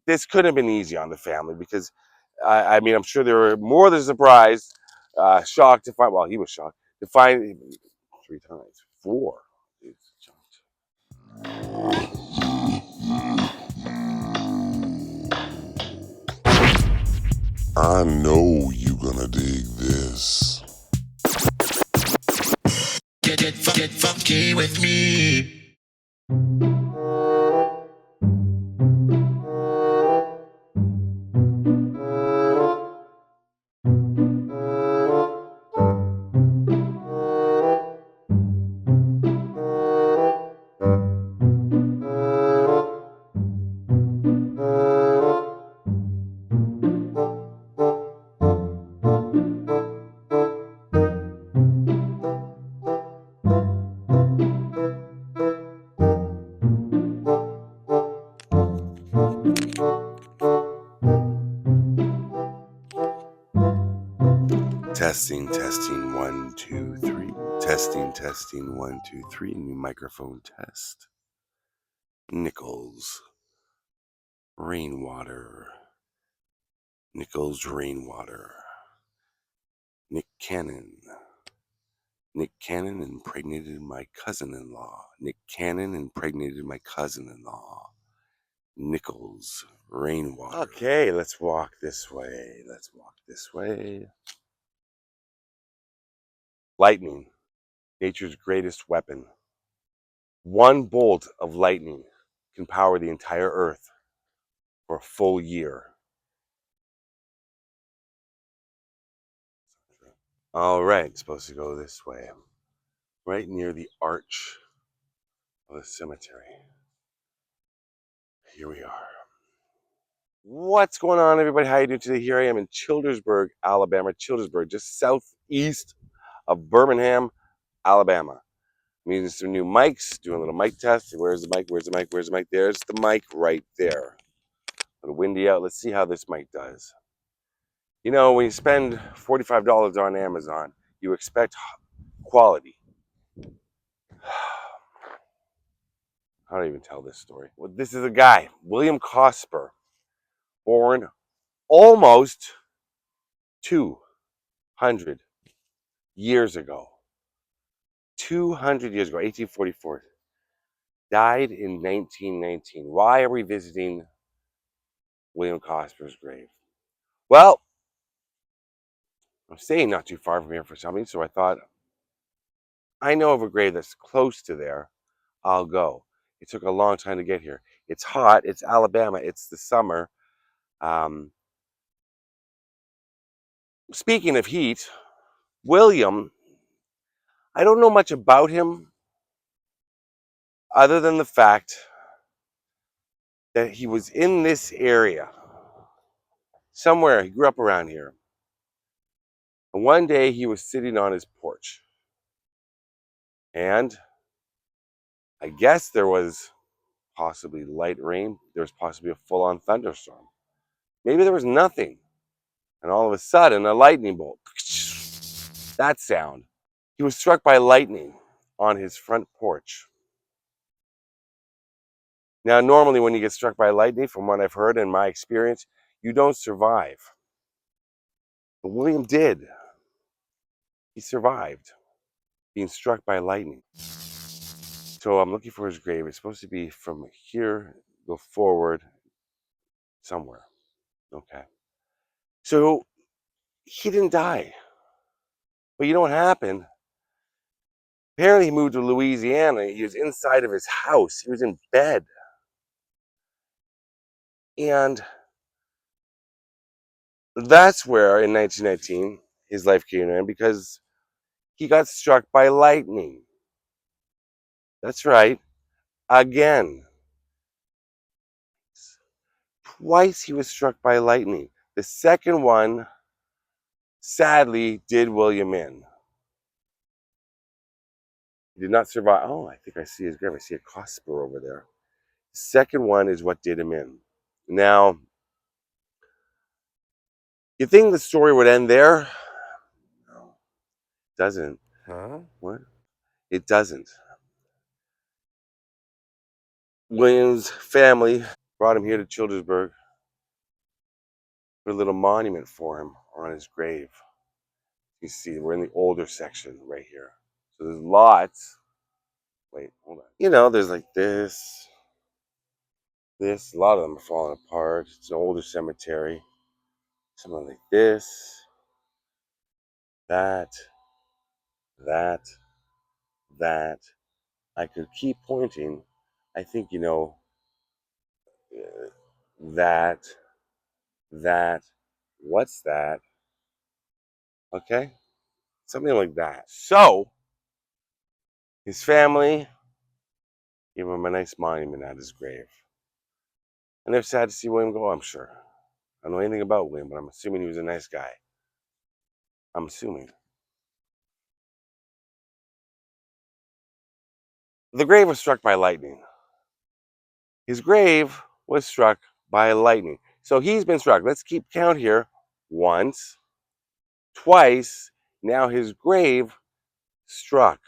this couldn't have been easy on the family because, I mean, I'm sure they were more than surprised, shocked to find. Well, he was shocked to find 3 times, 4. I know you gonna dig this. Get funky with me. Testing, testing, 1, 2, 3. Testing, testing, 1, 2, 3. New microphone test. Nichols, rainwater. Nichols, rainwater. Nick Cannon. Nick Cannon impregnated my cousin-in-law. Nick Cannon impregnated my cousin-in-law. Nichols, rainwater. Okay, let's walk this way. Let's walk this way. Lightning, nature's greatest weapon. One bolt of lightning can power the entire earth for a full year. All right, supposed to go this way. Right near the arch of the cemetery. Here we are. What's going on, everybody? How you doing today? Here I am in Childersburg, Alabama. Childersburg, just southeast of Birmingham, Alabama. I'm using some new mics, doing a little mic test. Where's the mic? Where's the mic? Where's the mic? There's the mic right there. A little windy out. Let's see how this mic does. You know, when you spend $45 on Amazon, you expect quality. I don't even tell this story. Well, this is a guy, William Cosper, born almost 200 years ago. 200 years ago, 1844. Died in 1919. Why are we visiting William Cosper's grave? Well, I'm staying not too far from here for something, so I thought, I know of a grave that's close to there. I'll go. It took a long time to get here. It's hot. It's Alabama. It's the summer. Speaking of heat, William, I don't know much about him other than the fact that he was in this area somewhere. He grew up around here. And one day he was sitting on his porch. And I guess there was possibly light rain. There was possibly a full-on thunderstorm. Maybe there was nothing. And all of a sudden, a lightning bolt. That sound. He was struck by lightning on his front porch. Now, normally when you get struck by lightning, from what I've heard in my experience, you don't survive. But William did. He survived being struck by lightning. So I'm looking for his grave. It's supposed to be from here, go forward somewhere. Okay. So he didn't die. But you know what happened? Apparently he moved to Louisiana. He was inside of his house. He was in bed. And that's where, in 1919, his life came to an end because he got struck by lightning. That's right. Again. Twice he was struck by lightning. The second one, sadly, did William in. He did not survive. Oh, I think I see his grave. I see a Cosper over there. The second one is what did him in. Now, you think the story would end there? No, it doesn't. Huh? What? It doesn't. William's family brought him here to Childersburg Put a little monument for him on his grave. You see, we're in the older section right here. So there's lots. Wait, hold on. You know, there's like this. A lot of them are falling apart. It's an older cemetery. Something like this. That. That. I could keep pointing. I think, that. What's that? Okay? Something like that. So, his family gave him a nice monument at his grave. And they're sad to see William go, I'm sure. I don't know anything about William, but I'm assuming he was a nice guy. I'm assuming. The grave was struck by lightning. His grave was struck by lightning. So he's been struck. Let's keep count here. Once, twice. Now his grave struck.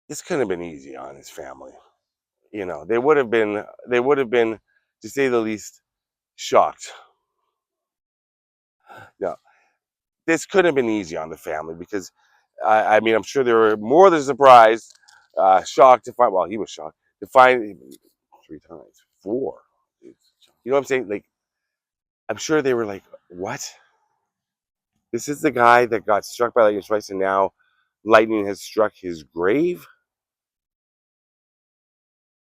This couldn't have been easy on his family. They would have been, to say the least, shocked. No, this couldn't have been easy on the family because, I mean, I'm sure they were more than surprised, shocked to find. Well, he was shocked to find 3 times, 4. You know what I'm saying? Like, I'm sure they were like, "What? This is the guy that got struck by lightning twice, and now lightning has struck his grave."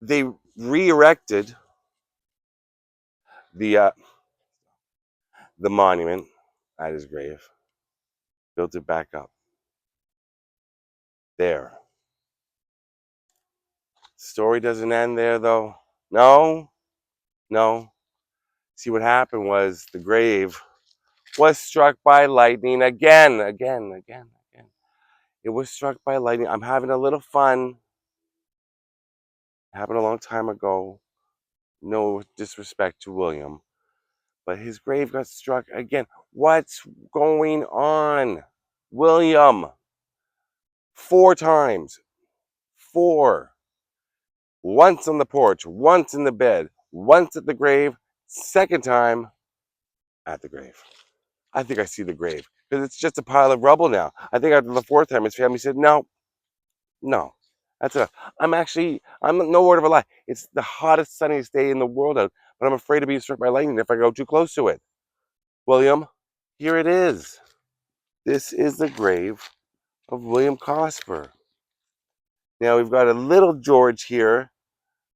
They re-erected the monument at his grave, built it back up. There. Story doesn't end there, though. No. See, what happened was the grave was struck by lightning again. It was struck by lightning. I'm having a little fun. It happened a long time ago. No disrespect to William, but his grave got struck again. What's going on? William, 4 times. 4. Once on the porch, once in the bed, once at the grave, second time at the grave. I think I see the grave because it's just a pile of rubble now. I think after the 4th time, his family said, no, that's enough. I'm no word of a lie. It's the hottest, sunniest day in the world out, but I'm afraid of being struck by lightning if I go too close to it. William, here it is. This is the grave of William Cosper. Now we've got a little George here,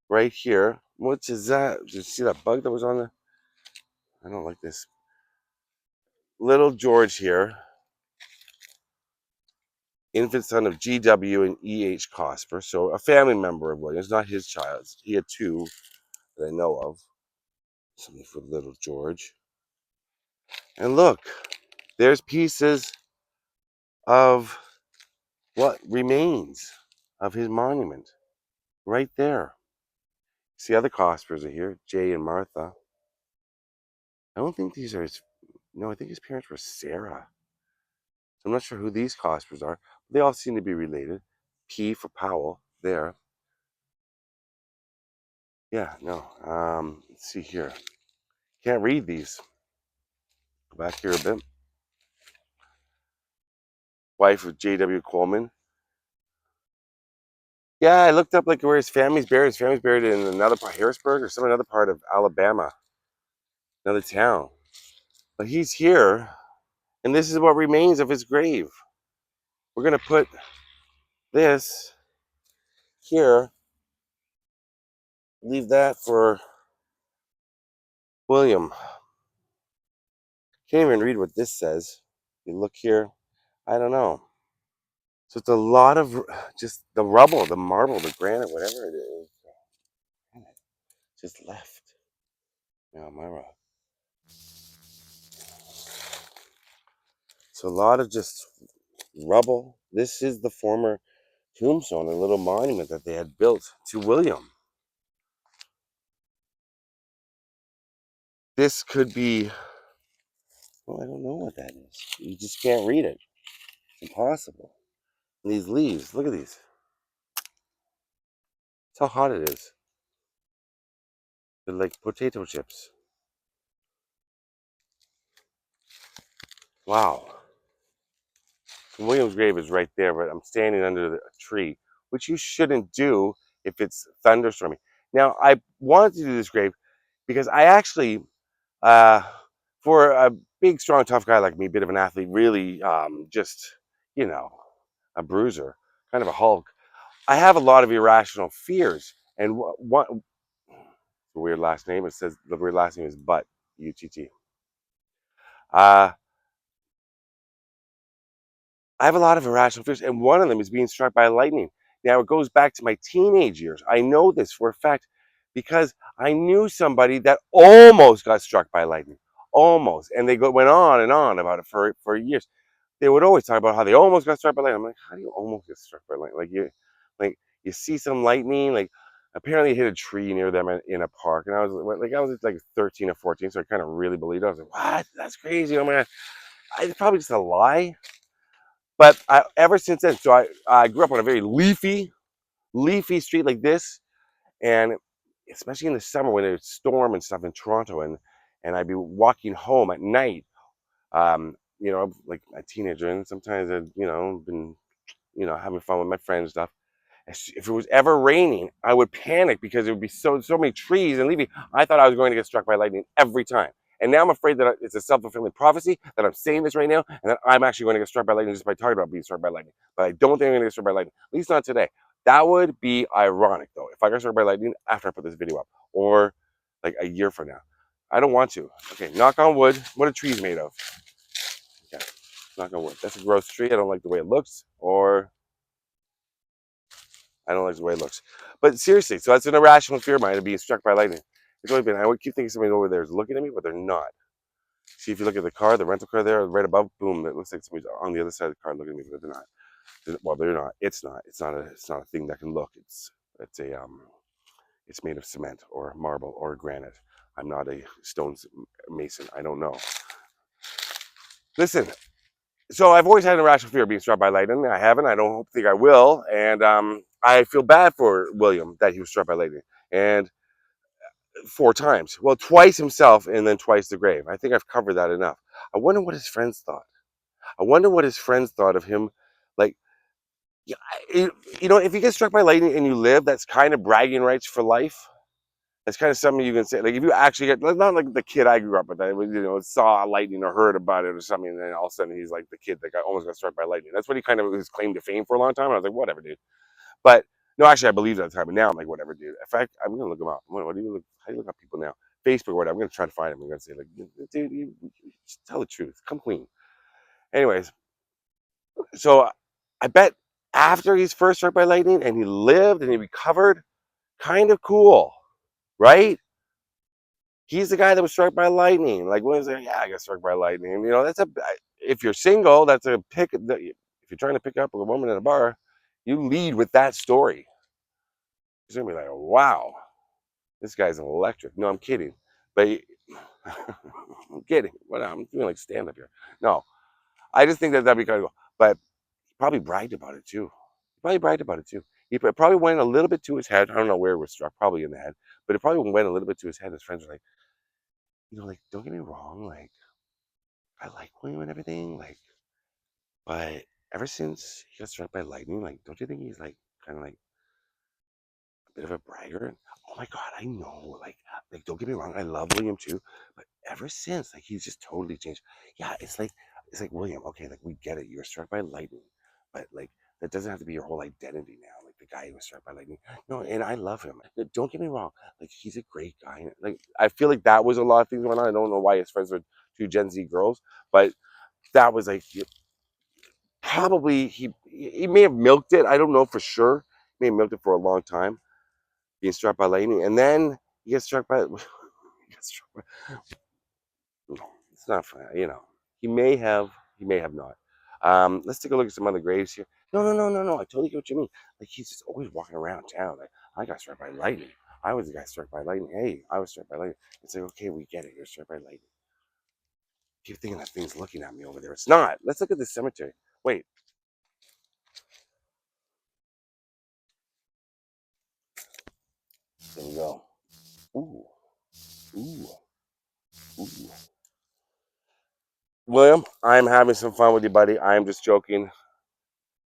right here. What is that? Did you see that bug that was on the? I don't like this. Little George here, infant son of G.W. and E.H. Cosper, so a family member of William's, not his child. He had 2 that I know of. Something for little George. And look, there's pieces of what remains of his monument right there. See, other Cospers are here, Jay and Martha. I don't think these are his. No, I think his parents were Sarah. So I'm not sure who these Cospers are. But they all seem to be related. P for Powell there. Yeah, no. Let's see here. Can't read these. Go back here a bit. Wife of J.W. Coleman. Yeah, I looked up like where his family's buried. His family's buried in another part, Harrisburg, or some another part of Alabama, another town. But he's here, and this is what remains of his grave. We're gonna put this here. Leave that for William. Can't even read what this says. You look here. I don't know. So it's a lot of just the rubble, the marble, the granite, whatever it is. Just left. Now, Myra. So a lot of just rubble. This is the former tombstone, a little monument that they had built to William. This could be, well, I don't know what that is. You just can't read it. It's impossible. And these leaves, look at these. That's how hot it is. They're like potato chips. Wow. So William's grave is right there, but I'm standing under a tree, which you shouldn't do if it's thunderstorming. Now, I wanted to do this grave because I actually, uh, for a big, strong, tough guy like me, bit of an athlete, really just, you know, a bruiser, kind of a Hulk, I have a lot of irrational fears. And one the weird last name, it says the weird last name is Butt, UTT. Uh, I have a lot of irrational fears, and one of them is being struck by lightning. Now, it goes back to my teenage years. I know this for a fact because I knew somebody that almost got struck by lightning. Almost. And went on and on about it for years. They would always talk about how they almost got struck by lightning. I'm like, how do you almost get struck by lightning? Like you see some lightning, like apparently it hit a tree near them in a park. And I was like 13 or 14, so I kind of really believed it. I was like, what? That's crazy. Oh my God. It's probably just a lie. But ever since then, so I grew up on a very leafy street like this, and especially in the summer when it's storm and stuff in Toronto, and I'd be walking home at night, like a teenager, and sometimes I'd been having fun with my friends and stuff. If it was ever raining, I would panic because there would be so many trees and leafy. I thought I was going to get struck by lightning every time. And now I'm afraid that it's a self-fulfilling prophecy that I'm saying this right now, and that I'm actually going to get struck by lightning just by talking about being struck by lightning. But I don't think I'm going to get struck by lightning. At least not today. That would be ironic, though, if I got struck by lightning after I put this video up, or like a year from now. I don't want to. Okay, knock on wood. What are trees made of? Okay, knock on wood. That's a gross tree. I don't like the way it looks, or I don't like the way it looks. But seriously, so that's an irrational fear of mine of being struck by lightning. It's always been, I would keep thinking somebody over there is looking at me, but they're not. See, if you look at the car, the rental car there, right above, boom, it looks like somebody's on the other side of the car looking at me, but they're not. Well, they're not. It's not. It's not a thing that can look. It's made of cement or marble or granite. I'm not a stone mason. I don't know. Listen, so I've always had an irrational fear of being struck by lightning. I haven't. I don't think I will. And I feel bad for William that he was struck by lightning. And 4 times. Well, twice himself and then twice the grave. I think I've covered that enough. I wonder what his friends thought. I wonder what his friends thought of him. Like, yeah, if you get struck by lightning and you live, that's kind of bragging rights for life. That's kind of something you can say. Like, if you actually get, not like the kid I grew up with, that saw lightning or heard about it or something, and then all of a sudden he's like the kid that almost got struck by lightning. That's what he kind of was claimed to fame for a long time. And I was like, whatever, dude. But no, actually, I believed it at the time. But now I'm like, whatever, dude. In fact, I'm gonna look him up. What do you look? How do you look up people now? Facebook or whatever. I'm gonna try to find him. I'm gonna say, like, dude, you just tell the truth. Come clean. Anyways, so I bet after he's first struck by lightning and he lived and he recovered, kind of cool, right? He's the guy that was struck by lightning. Like, when he's like, yeah, I got struck by lightning. That's if you're single, that's a pick. If you're trying to pick up a woman in a bar, you lead with that story. He's gonna be like, wow, this guy's electric. No, I'm kidding. But I'm kidding. What, I'm doing like stand up here. No, I just think that'd be kind of cool. But he probably bragged about it too. He probably bragged about it too. He probably went a little bit to his head. I don't know where it was struck, probably in the head. But it probably went a little bit to his head. His friends were like, like, don't get me wrong, like, I like William and everything, like, but ever since he got struck by lightning, like, don't you think he's like kind of like bit of a bragger. Oh my God, I know. Like, don't get me wrong, I love William too, but ever since, like, he's just totally changed. Yeah, it's like William. Okay, like, we get it. You were struck by lightning, but like that doesn't have to be your whole identity now. Like, the guy who was struck by lightning. No, and I love him. Don't get me wrong. Like, he's a great guy. Like, I feel like that was a lot of things going on. I don't know why his friends were two Gen Z girls, but that was like probably he may have milked it. I don't know for sure. He may have milked it for a long time being struck by lightning, and then he gets struck by. He gets struck by no, it's not fun. He may have not. Let's take a look at some other graves here. No, no, no, no, no. I totally get what you mean. Like, he's just always walking around town. Like, I got struck by lightning. I was the guy struck by lightning. Hey, I was struck by lightning. It's like, okay, we get it. You're struck by lightning. Keep thinking that thing's looking at me over there. It's not. Let's look at this cemetery. Wait. There we go. Ooh, ooh, ooh. William, I'm having some fun with you, buddy. I am just joking.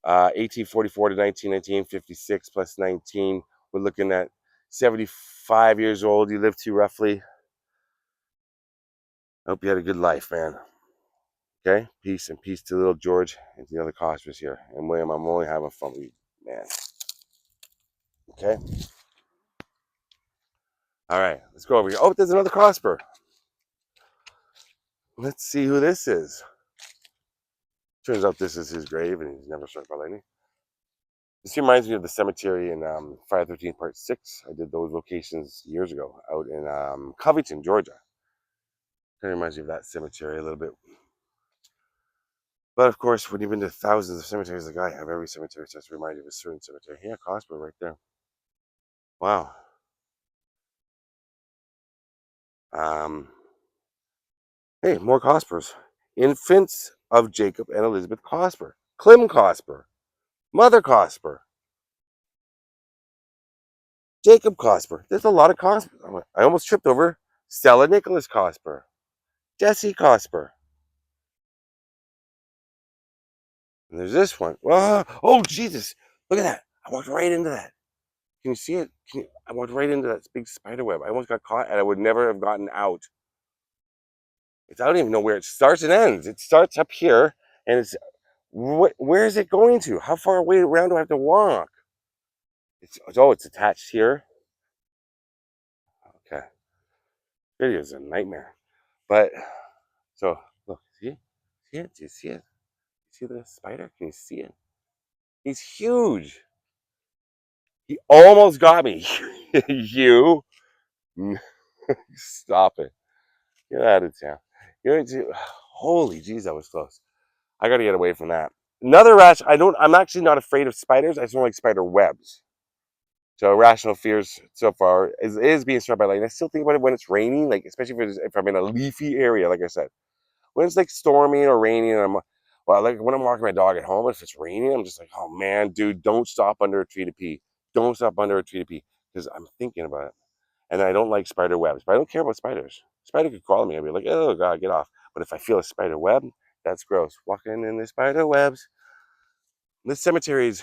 1844 to 1919, 56 plus 19. We're looking at 75 years old. You lived to roughly. I hope you had a good life, man. Okay? Peace and peace to little George and to the other Cospers here. And William, I'm only having fun with you, man. Okay? All right, let's go over here. Oh, there's another Cosper. Let's see who this is. Turns out this is his grave and he's never struck by lightning. This reminds me of the cemetery in Friday the 13th Part 6. I did those locations years ago out in Covington, Georgia. Kind of reminds me of that cemetery a little bit. But of course, when you've been to thousands of cemeteries like I have, every cemetery starts to remind you of a certain cemetery. Yeah, Cosper right there. Wow. Hey, more Cospers. Infants of Jacob and Elizabeth Cosper. Clem Cosper. Mother Cosper. Jacob Cosper. There's a lot of Cosper. I almost tripped over Stella Nicholas Cosper. Jesse Cosper. And there's this one. Whoa. Oh, Jesus. Look at that. I walked right into that. Can you see it? I walked right into that big spider web. I almost got caught and I would never have gotten out. I don't even know where it starts and ends. It starts up here and it's, where is it going to? How far away around do I have to walk? It's attached here. Okay. Video is a nightmare. But, so, look, see it? See it? Do you see it? See the spider? Can you see it? He's huge. He almost got me. You stop it. Get out of town. Holy jeez, that was close. I gotta get away from that. Another rash. I'm actually not afraid of spiders. I just don't like spider webs. So irrational fears so far is being struck by lightning. I still think about it when it's raining, like especially if I'm in a leafy area, like I said. When it's like stormy or raining, and like when I'm walking my dog at home, if it's raining, I'm just like, oh man, dude, don't stop under a tree to pee. Don't stop under a tree to pee because I'm thinking about it. And I don't like spider webs, but I don't care about spiders. Spider could crawl on me. I'd be like, oh god, get off. But if I feel a spider web, that's gross. Walking in the spider webs. This cemetery's,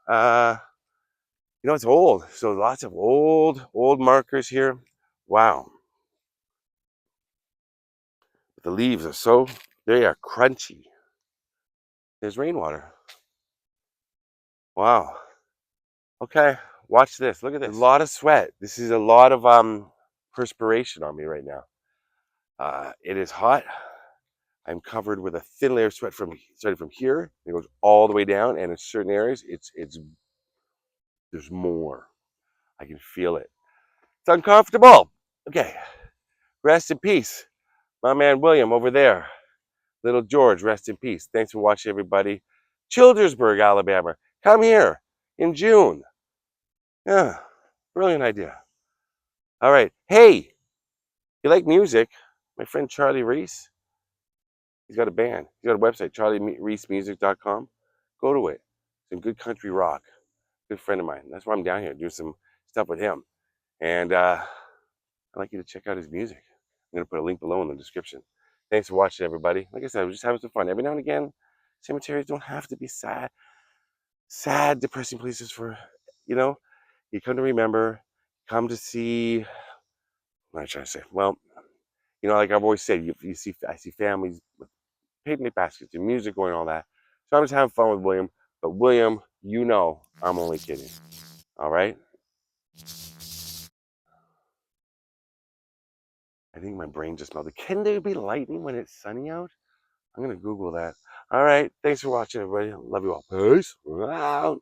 it's old. So lots of old markers here. Wow. The leaves are they are crunchy. There's rainwater. Wow. Okay, watch this. Look at this. A lot of sweat. This is a lot of perspiration on me right now. It is hot. I'm covered with a thin layer of sweat starting from here. It goes all the way down, and in certain areas, there's more. I can feel it. It's uncomfortable. Okay, rest in peace, my man William over there. Little George, rest in peace. Thanks for watching, everybody. Childersburg, Alabama. Come here in June. Yeah, brilliant idea. All right. Hey, you like music? My friend Charlie Reese, he's got a band. He's got a website, charliereesemusic.com. Go to it. Some good country rock. Good friend of mine. That's why I'm down here, doing some stuff with him. And I'd like you to check out his music. I'm going to put a link below in the description. Thanks for watching, everybody. Like I said, we're just having some fun. Every now and again, cemeteries don't have to be sad, depressing places for, you come to remember, come to see. What am I trying to say? Well, like I've always said, I see families with picnic baskets and music going, all that. So I'm just having fun with William. But William, I'm only kidding. All right? I think my brain just melted. Can there be lightning when it's sunny out? I'm going to Google that. All right. Thanks for watching, everybody. Love you all. Peace out.